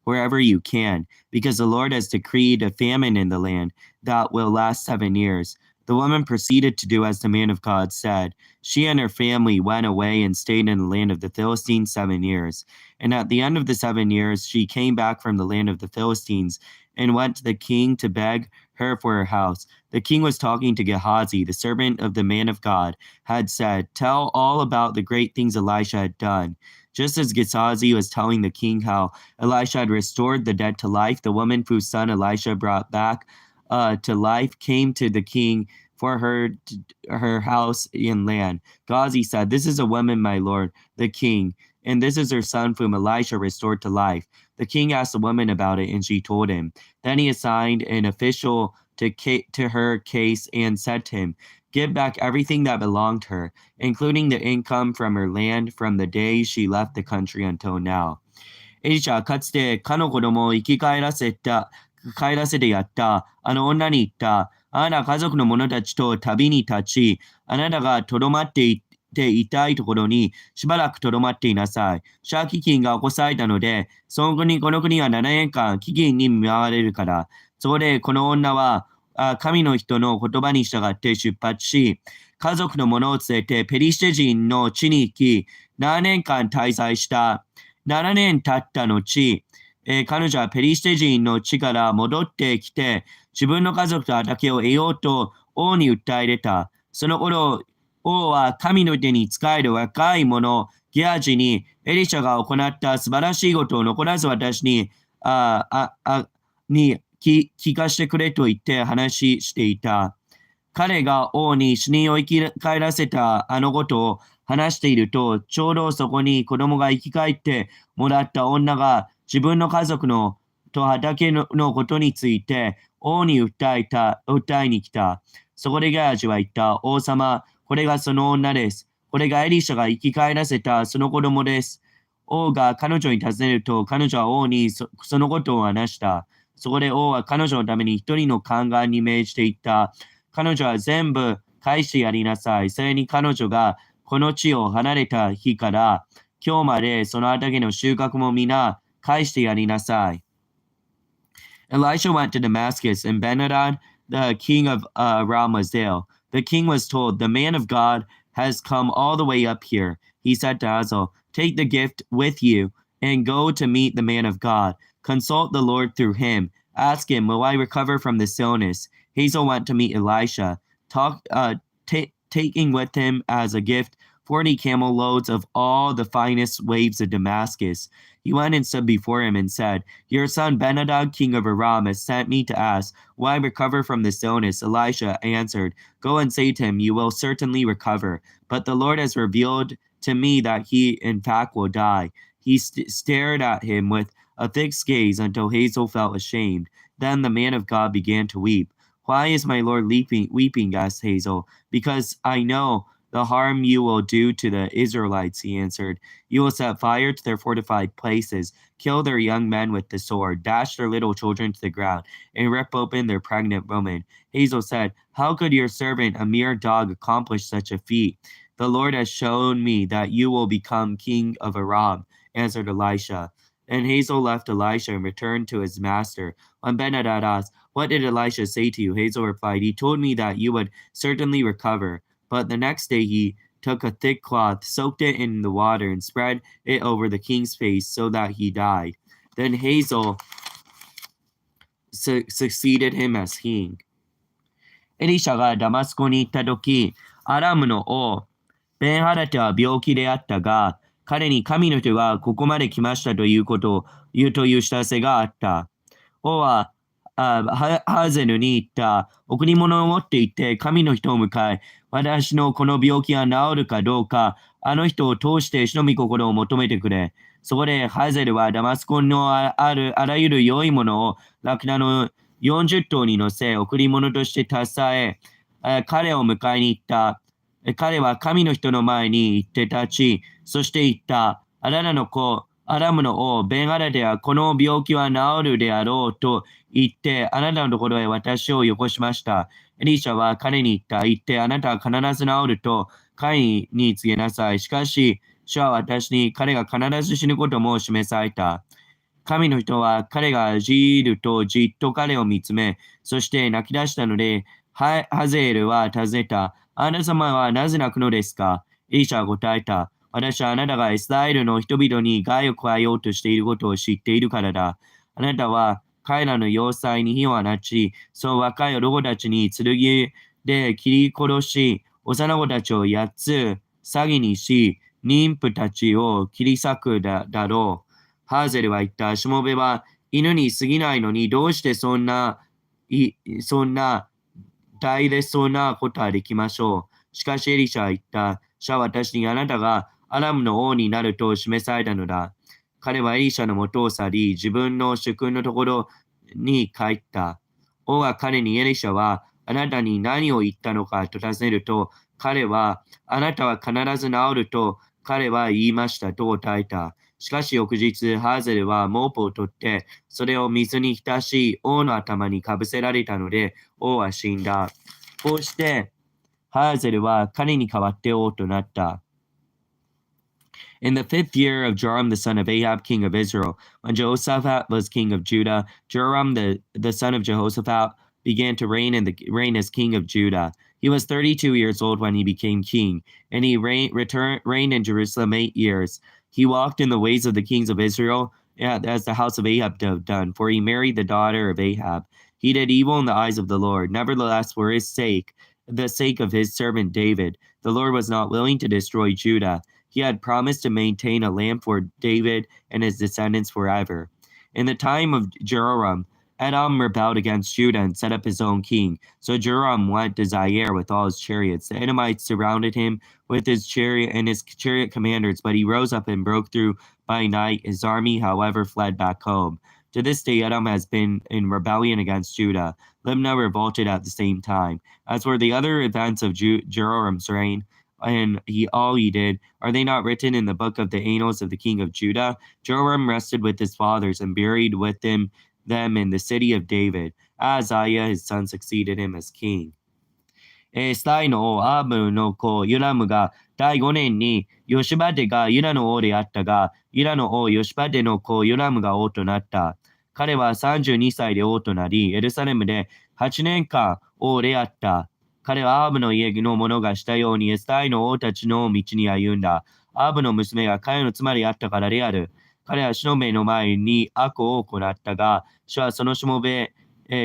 wherever you can, because the Lord has decreed a famine in the land that will last 7 years. The woman proceeded to do as the man of God said. She and her family went away and stayed in the land of the Philistines 7 years. And at the end of the 7 years, she came back from the land of the Philistines and went to the king to beg her for her house. The king was talking to Gehazi, the servant of the man of God, had said, "Tell all about the great things Elisha had done." Just as Gehazi was telling the king how Elisha had restored the dead to life, the woman whose son Elisha brought back to life came to the king for her house and land. Gehazi said, "This is a woman, my lord, the king, and this is her son whom Elisha restored to life." The king asked the woman about it, and she told him. Then he assigned an official to her case and said to him, "Give back everything that belonged to her, including the income from her land from the day she left the country until now." エリシャはかつてかの子供を生き返らせてやったあの女に言った。あなた家族の者たちと旅に立ち、あなたがとどまっていたいところにしばらくとどまっていなさい。借金が起こされたので、この国は7年間飢饉に見舞われるから。そこでこの女は神の人の言葉に従って出発し、家族の者を連れてペリシテ人の地に行き、7年間滞在した。7年経った後、彼女はペリシテ人の地から戻ってきて、自分の家族と畑を得ようと王に訴え出た。その頃、王は神の手に仕える若い者、ゲハジに、エリシャが行った素晴らしいことを残らず私に聞かせてくれと言って話していた。彼が王に死人を生き返らせたあのことを話していると、ちょうどそこに子供が生き返ってもらった女が自分の家族と畑のことについて王に訴えに来た。そこでゲハジは言った。王様、これがその女です。これがエリシャが生き返らせたその子供です。王が彼女に尋ねると、彼女は王にそのことを話した。そこで王は彼女のために一人の宦官に命じていった。彼女は全部返してやりなさい。それに彼女がこの地を離れた日から今日までその畑の収穫も皆返してやりなさい。Elisha went to Damascus, and Ben-Hadad, the king of Aram, was there. The king was told, "The man of God has come all the way up here." He said to Hazael, "Take the gift with you and go to meet the man of God. Consult the Lord through him. Ask him, 'Will I recover from this illness?'" Hazael went to meet Elisha, taking with him as a gift 40 camel loads of all the finest waves of Damascus. He went and stood before him and said, "Your son Ben-Hadad, king of Aram, has sent me to ask, 'Will I recover from this illness?'" Elisha answered, "Go and say to him, 'You will certainly recover.' But the Lord has revealed to me that he in fact will die." He stared at him with a fixed gaze until Hazael felt ashamed. Then the man of God began to weep. "Why is my Lord weeping?" asked Hazael. "Because I know the harm you will do to the Israelites," he answered. "You will set fire to their fortified places, kill their young men with the sword, dash their little children to the ground, and rip open their pregnant women." Hazael said, "How could your servant, a mere dog, accomplish such a feat? The Lord has shown me that you will become king of Aram," answered Elisha. Then Hazael left Elisha and returned to his master. When Ben-Hadad asked, "What did Elisha say to you?" Hazael replied, "He told me that you would certainly recover." But the next day he took a thick cloth, soaked it in the water, and spread it over the king's face so that he died. Then Hazael succeeded him as king. エリシャがダマスコに行った時、アラムの王、ベンハダテは病気であったが、彼に神の人がここまで来ましたということを言うという知らせがあった。王はハゼルに言った。贈り物を持って行って神の人を迎え、私のこの病気が治るかどうか、あの人を通して主の御心を求めてくれ。そこでハゼルはダマスコのあらゆる良いものをラクダの40頭に乗せ、贈り物として携え、彼を迎えに行った。彼は神の人の前に行って立ち、そして言った。あなたの子、アラムの王、ベンハダテはこの病気は治るであろうと言って、あなたのところへ私をよこしました。エリシャは彼に言って、あなたは必ず治ると彼に告げなさい。しかし、主は私に彼が必ず死ぬことも示された。神の人は彼がじっと彼を見つめ、そして泣き出したので、ハゼールは尋ねた。あなた様はなぜ泣くのですか？エリシャは答えた。私はあなたがイスラエルの人々に害を加えようとしていることを知っているからだ。あなたは彼らの要塞に火を放ち、そう若い男たちに剣で切り殺し、幼子たちを8つ詐欺にし、妊婦たちを切り裂くだろう。ハーゼルは言った。しもべは犬に過ぎないのに、どうしてそんな大でそうなことはできましょう。しかしエリシャは言った。主は私にあなたがアラムの王になると示されたのだ。彼はエリシャの元を去り、自分の主君のところに帰った。王は彼にエリシャはあなたに何を言ったのかと尋ねると、彼はあなたは必ず治ると彼は言いましたと答えた。しかし翌日、ハーゼルはモープを取って、それを水に浸し、王の頭にかぶせられたので、王は死んだ。こうして、ハーゼルは彼に代わって王となった。In the 5th year of Joram the son of Ahab, king of Israel, when Jehoshaphat was king of Judah, Joram the son of Jehoshaphat began to reign as king of Judah. He was 32 years old when he became king, and he reigned in Jerusalem 8 years. He walked in the ways of the kings of Israel, as the house of Ahab had done, for he married the daughter of Ahab. He did evil in the eyes of the Lord. Nevertheless, for the sake of his servant David, the Lord was not willing to destroy Judah. He had promised to maintain a land for David and his descendants forever. In the time of Jehoram, Edom rebelled against Judah and set up his own king. So Joram went to Zaire with all his chariots. The Edomites surrounded him with his chariot and his chariot commanders, but he rose up and broke through by night. His army, however, fled back home. To this day, Edom has been in rebellion against Judah. Libnah revolted at the same time. As for the other events of Jehoram's reign, and all he did, are they not written in the book of the annals of the king of Judah? Joram rested with his fathers and buried with them in the city of David. Ahaziah, his son, succeeded him as king. スタイの王アーブの子ユラムが第5年にヨシバテがユラの王であったが、ユラの王ヨシバテの子ユラムが王となった。彼は32歳で王となり、エルサレムで8年間王であった。彼はアーブの家の者がしたようにエスタイの王たちの道に歩んだ。アーブの娘が彼の妻であったからである。彼は主の目の前に悪を行ったが、主はそのしもべ、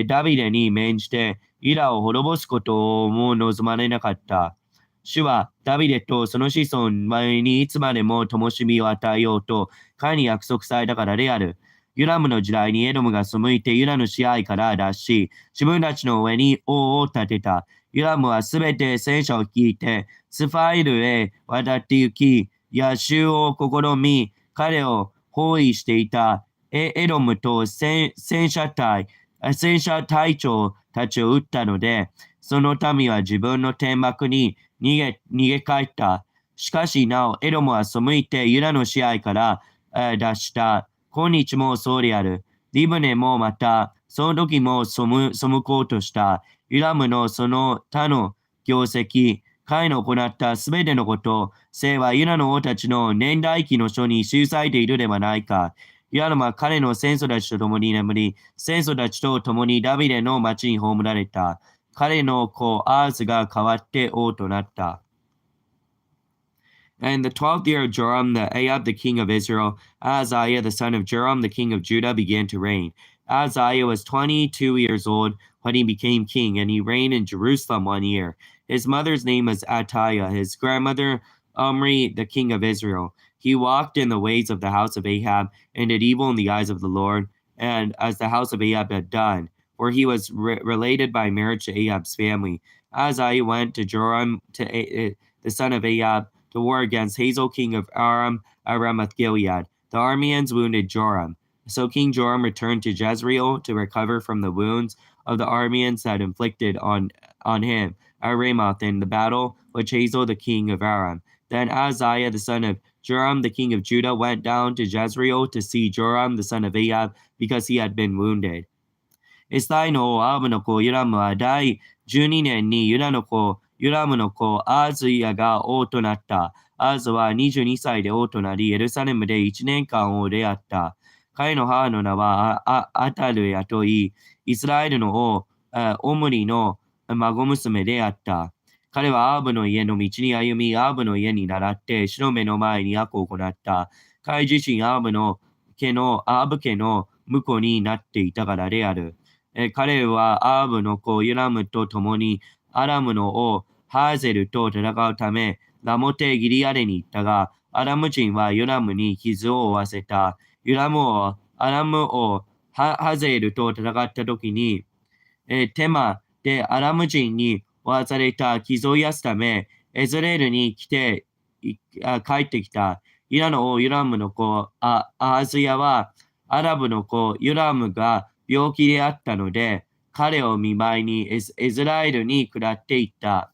ダビデに免じて、ユダを滅ぼすことも望まれなかった。主はダビデとその子孫にいつまでも灯火を与えようと彼に約束されたからである。ユラムの時代にエドムが背いてユダの支配から脱し、自分たちの上に王を立てた。ユラムはすべて戦車を引いて、スファイルへ渡って行き、野襲を試み、彼を包囲していたエドムと戦車隊長たちを撃ったので、その民は自分の天幕に逃げ帰った。しかしなお、エドムは背いてユダの支配から脱した。今日もそうである。リブネもまた、その時も背こうとした。ユラムのその他の業績、彼の行ったすべてのこと、聖はユダの王たちの年代記の書に記されているではないか。ユラムは彼の戦争たちと共に眠り、戦争たちと共にダビデの町に葬られた。彼の子アーズが代わって王となった。And in the 12th year of Joram, the Ahab, the king of Israel, Ahaziah, the son of Joram, the king of Judah, began to reign. Ahaziah was 22 years old when he became king, and he reigned in Jerusalem 1 year. His mother's name was Attiah, his grandmother Omri, the king of Israel. He walked in the ways of the house of Ahab, and did evil in the eyes of the Lord, and as the house of Ahab had done, for he was related by marriage to Ahab's family. Ahaziah went to Joram, the son of Ahab, to war against Hazael, king of Aram, Ramoth Gilead. The Arameans wounded Joram. So King Joram returned to Jezreel to recover from the wounds of the Arameans that had inflicted on him at Ramoth in the battle with Hazael, the king of Aram. Then Ahaziah, the son of Joram, the king of Judah, went down to Jezreel to see Joram, the son of Ahab, because he had been wounded. エスタイの王アーブの子ユラムは第12年にユラムの子アーズヤが王となった。アーズは22歳で王となり、エルサレムで1年間王であった。彼の母の名はアタルヤといい、イスラエルの王、オムリの孫娘であった。彼はアーブの家の道に歩み、アーブの家に倣って、主の目の前に悪を行った。彼自身アーブ家の婿になっていたからである。彼はアーブの子ユラムと共にアラムの王ハーゼルと戦うためラモテギリアレに行ったが、アラム人はユラムに傷を負わせた。ユラム王、アラム王ハゼルと戦った時に、テマでアラム人に負わされた傷を癒すため、エズレールに帰ってきた。イラの王ユラムの子アハズヤは、アラブの子ユラムが病気であったので、彼を見舞いにエズラエルに下っていった。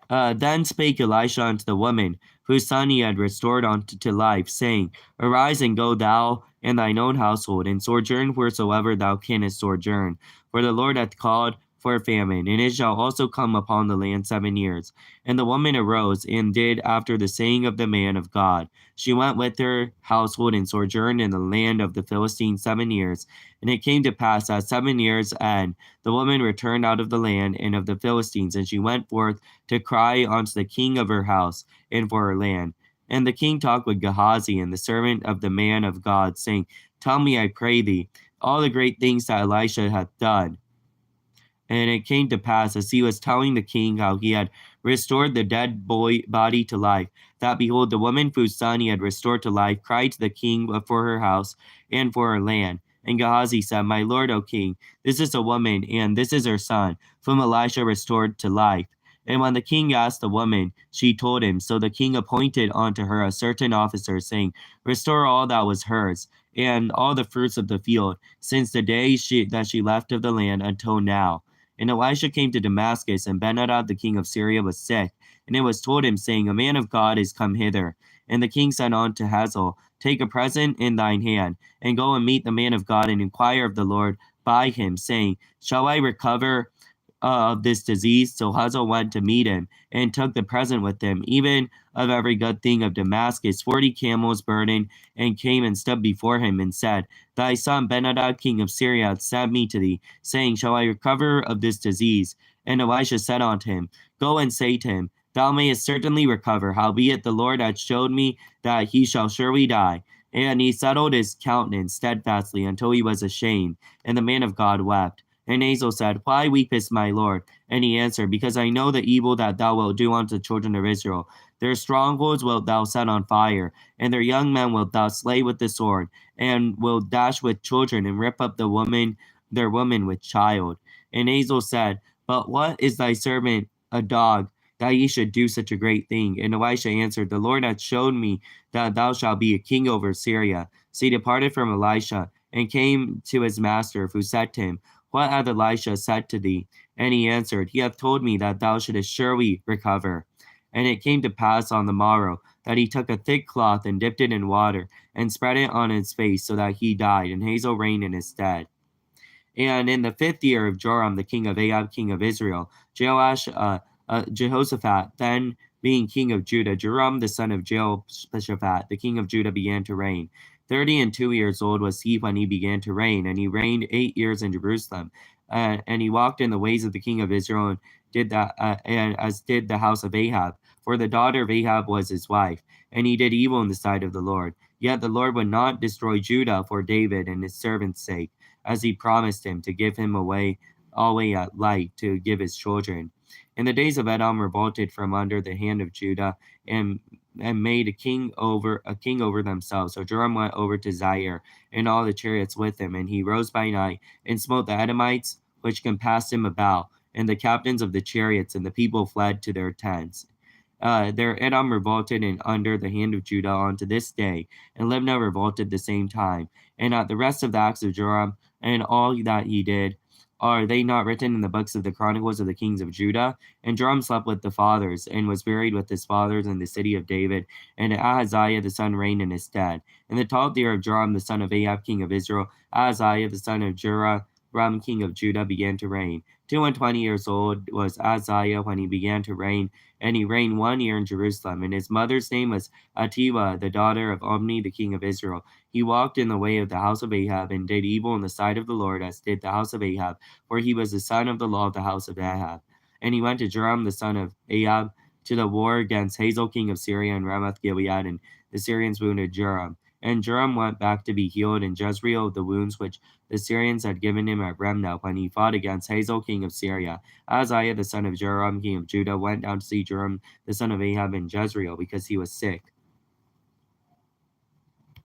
Then spake Elisha unto the woman, whose son he had restored unto life, saying, Arise and go thou and thine own household, and sojourn wheresoever thou canst sojourn. For the Lord hath called for a famine, and it shall also come upon the land 7 years. And the woman arose, and did after the saying of the man of God. She went with her household, and sojourned in the land of the Philistines 7 years. And it came to pass at 7 years' end, the woman returned out of the land and of the Philistines, and she went forth to cry unto the king of her house, and for her land. And the king talked with Gehazi, and the servant of the man of God, saying, Tell me, I pray thee, all the great things that Elisha hath done. And it came to pass, as he was telling the king how he had restored the dead body to life, that behold, the woman whose son he had restored to life cried to the king for her house and for her land. And Gehazi said, My lord, O king, this is a woman, and this is her son, whom Elisha restored to life. And when the king asked the woman, she told him. So the king appointed unto her a certain officer, saying, Restore all that was hers, and all the fruits of the field, since the day that she left of the land until now. And Elisha came to Damascus, and Ben-hadad the king of Syria was sick. And it was told him, saying, A man of God is come hither. And the king said unto Hazael, Take a present in thine hand, and go and meet the man of God, and inquire of the Lord by him, saying, Shall I recover of this disease? So Hazael went to meet him, and took the present with him, even of every good thing of Damascus, 40 camels burdened, and came and stood before him, and said, Thy son Ben-hadad king of Syria hath sent me to thee, saying, Shall I recover of this disease? And Elisha said unto him, Go and say to him, Thou mayest certainly recover, howbeit the Lord hath showed me that he shall surely die. And he settled his countenance steadfastly until he was ashamed, and the man of God wept. And Hazael said, Why weepest, my lord? And he answered, Because I know the evil that thou wilt do unto the children of Israel. Their strongholds wilt thou set on fire, and their young men wilt thou slay with the sword, and wilt dash with children, and rip up their women with child. And Hazael said, But what is thy servant a dog, that ye should do such a great thing? And Elisha answered, The Lord hath showed me that thou shalt be a king over Syria. So he departed from Elisha, and came to his master, who said to him, What hath Elisha said to thee? And he answered, He hath told me that thou shouldest surely recover. And it came to pass on the morrow that he took a thick cloth and dipped it in water, and spread it on his face, so that he died, and Hazael reigned in his stead. And in the 5th year of Joram the king of Ahab king of Israel, Jehoshaphat, then being king of Judah, Joram the son of Jehoshaphat, the king of Judah, began to reign. 32 years old was he when he began to reign, and he reigned 8 years in Jerusalem. And he walked in the ways of the king of Israel, and did that, and as did the house of Ahab, for the daughter of Ahab was his wife. And he did evil in the sight of the Lord. Yet the Lord would not destroy Judah for David and his servant's sake, as he promised him, to give him away at light to give his children. In the days of Edom revolted from under the hand of Judah, and made a king over themselves. So Joram went over to Zaire, and all the chariots with him, and he rose by night, and smote the Edomites which compassed him about, and the captains of the chariots, and the people fled to their tents. There Edom revolted and under the hand of Judah unto this day, and Libnah revolted the same time. And at the rest of the acts of Joram, and all that he did, are they not written in the books of the chronicles of the kings of Judah? And Joram slept with the fathers, and was buried with his fathers in the city of David, and Ahaziah the son reigned in his stead. In the 12th year of Joram the son of Ahab king of Israel, Ahaziah the son of Jehoram king of Judah began to reign. 22 years old was Uzziah when he began to reign, and he reigned 1 year in Jerusalem. And his mother's name was Atiwa, the daughter of Omni, the king of Israel. He walked in the way of the house of Ahab, and did evil in the sight of the Lord, as did the house of Ahab, for he was the son of the law of the house of Ahab. And he went to Joram, the son of Ahab, to the war against Hazael, king of Syria, and Ramoth Gilead, and the Syrians wounded Joram. And Joram went back to be healed in Jezreel of the wounds which the Syrians had given him at Ramnah when he fought against Hazael, king of Syria. Uzziah, the son of Joram, king of Judah, went down to see Joram, the son of Ahab, in Jezreel, because he was sick.